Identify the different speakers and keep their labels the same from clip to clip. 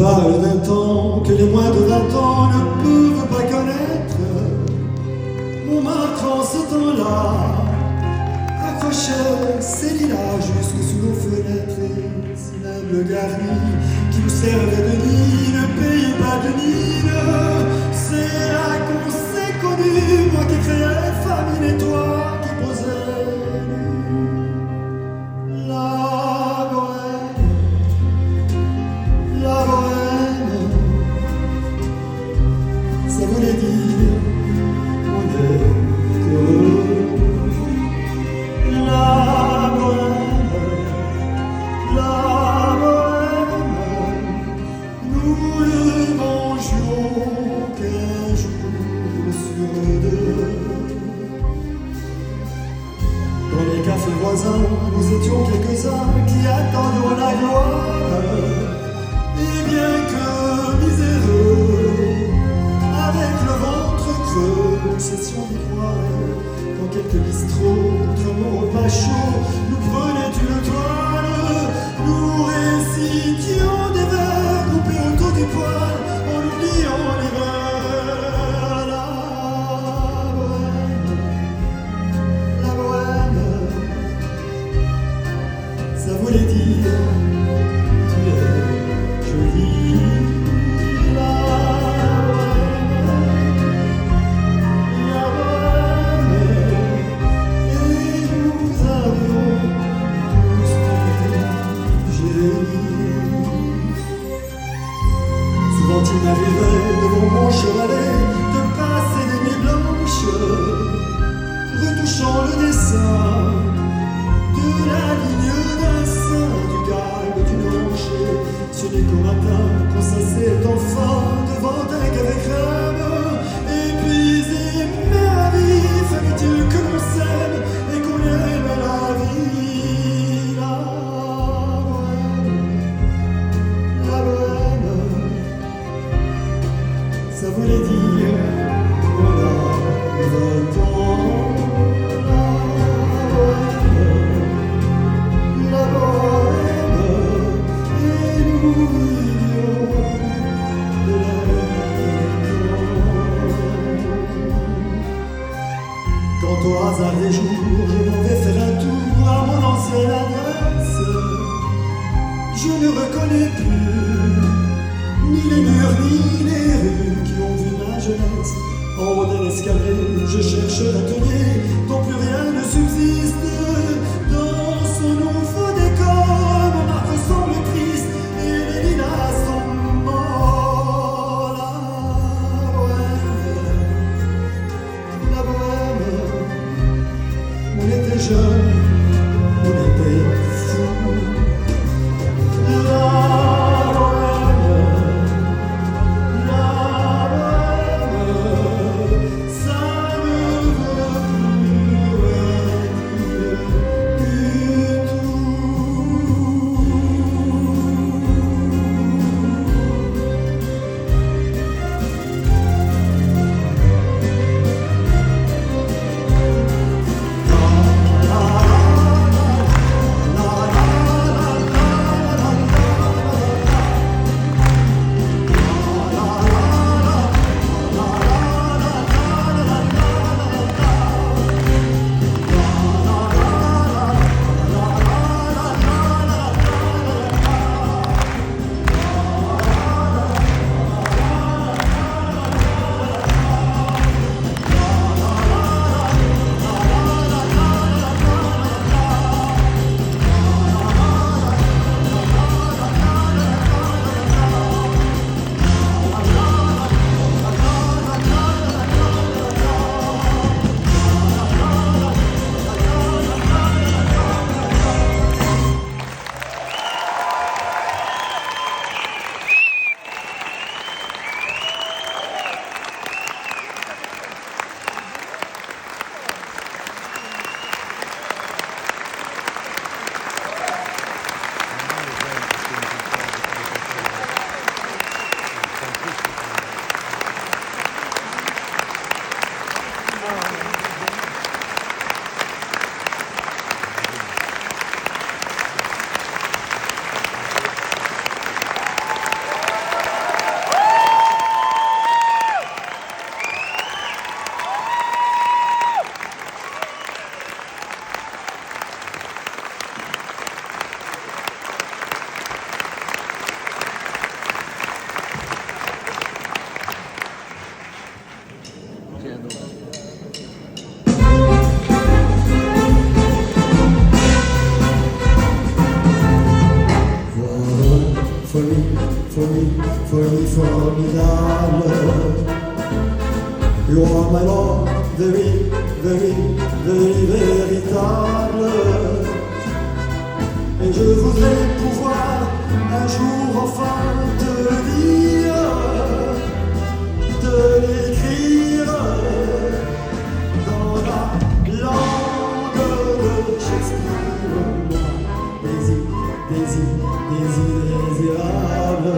Speaker 1: parle d'un temps que les moins de 20 ans ne peuvent pas connaître. Montmartre en ce temps-là accrochait ses lilas jusque sous nos fenêtres. Et ces meubles garnis qui nous servaient de nid ne payaient pas de mine. C'est là qu'on s'est connus, moi qui créais famine et toi qui posais la bohème. La bohème, ça voulait dire on est heureux. La bohème, nous ne mangions qu'un jour sur deux. Dans les cafés voisins, nous étions quelques-uns qui attendions la gloire. Et bien que miséreux, avec le ventre creux, nous cessions d'y croire. Dans quelques bistrots, entre nos repas chauds, nous prenaient une toile. Nous récitions des vers groupés autour du poêle, en oubliant les vers. La bohème, ça voulait dire tu es jolie. Souvent il m'arrivait devant mon chevalet de passer des nuits blanches, retouchant le dessin de la ligne d'un sein, du galbe d'une hanche. Ce n'est qu'au matin qu'on s'assait enfin devant un café crème, épuisé mais ravi, fallait-il que l'on s'aime et qu'on aime la vie. La bohème, ça voulait dire on a 20 ans. La bohème, et nous vivions de la même temps. Quant au hasard des jours, je m'en vais faire un tour à mon ancienne adresse. Je ne reconnais plus ni les murs ni les rues qui ont vu ma jeunesse. En haut d'un escalier, je cherche l'atelier dont plus rien ne subsiste. Dans son nouveau décor, Montmartre semble triste et les lilas sont morts. La bohème, on était jeunes, on était fous. Ça ne veut folie formidable. You are my love, very, very, very véritable. Et je voudrais pouvoir un jour enfin te le dire, te l'écrire dans la langue de Shakespeare. Désir, désir, désir, désirable.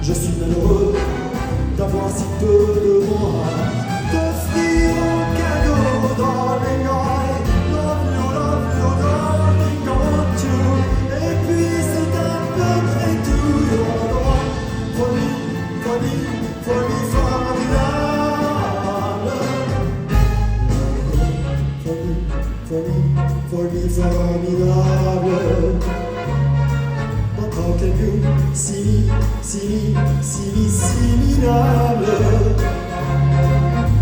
Speaker 1: Je suis malheureux d'avoir si peu de moi, t'offrir un cadeau dans les noix. Love you, darling, want you. Et puis c'est à peu près tout. You're the one for me, for me, for me, formidable. For me, for me, formidable. But how can you see me, similable?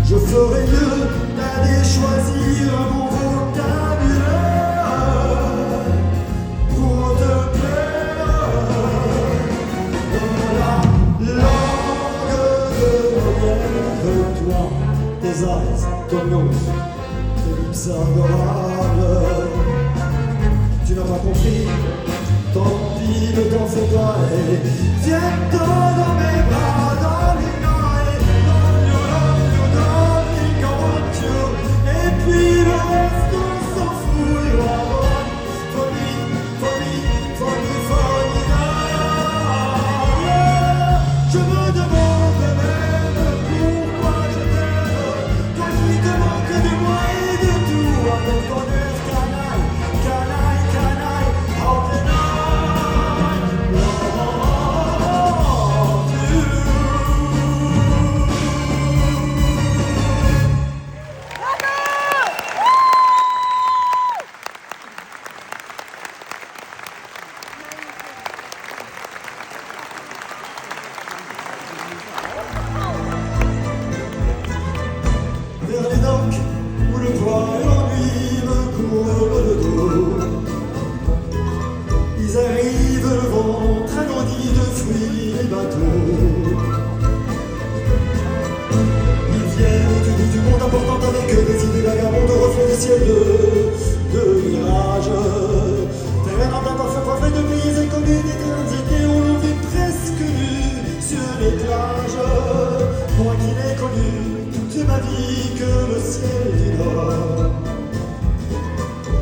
Speaker 1: Je ferais mieux d'aller choisir mon vocabulaire pour te plaire. Dans la langue de toi, tes eyes, ton nose, tes lips adorables. Tu n'as pas compris, tant pis, le temps c'est toi. Et viens-toi dans mes bras, dans les noix. Love you, darling, I want you. Et puis le reste on s'en fout. You are one for me, for me, for me, formidable. Je me demande même pourquoi je t'aime, toi qui te manques de moi et de tout. Avant de connaître canaille, canaille, canaille, how can I love you? Vers les docks où le poids et l'ennui me courent le dos. Ils arrivent, le ventre agrandi de fruits et bateaux. Ils viennent du monde important avec eux des idées vagabondes, reflets des ciels de mirages. Terrain en parfait parfait de brise et connu d'éternité, on l'on vit presque nu sur les plages. Moi qui n'ai connu toute ma vie que le ciel du nord,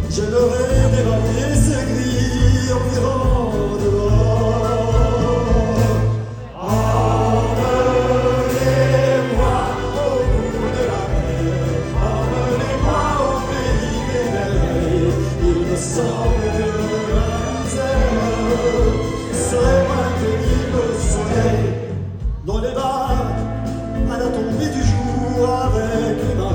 Speaker 1: j'aimerais dévaler ce gris environ de bord. Emmenez-moi au bout de la mer, emmenez-moi au pays des merveilles. Il me semble que la misère serait moins pénible au soleil. Dans les bars, à la tombée du jour, avec les mains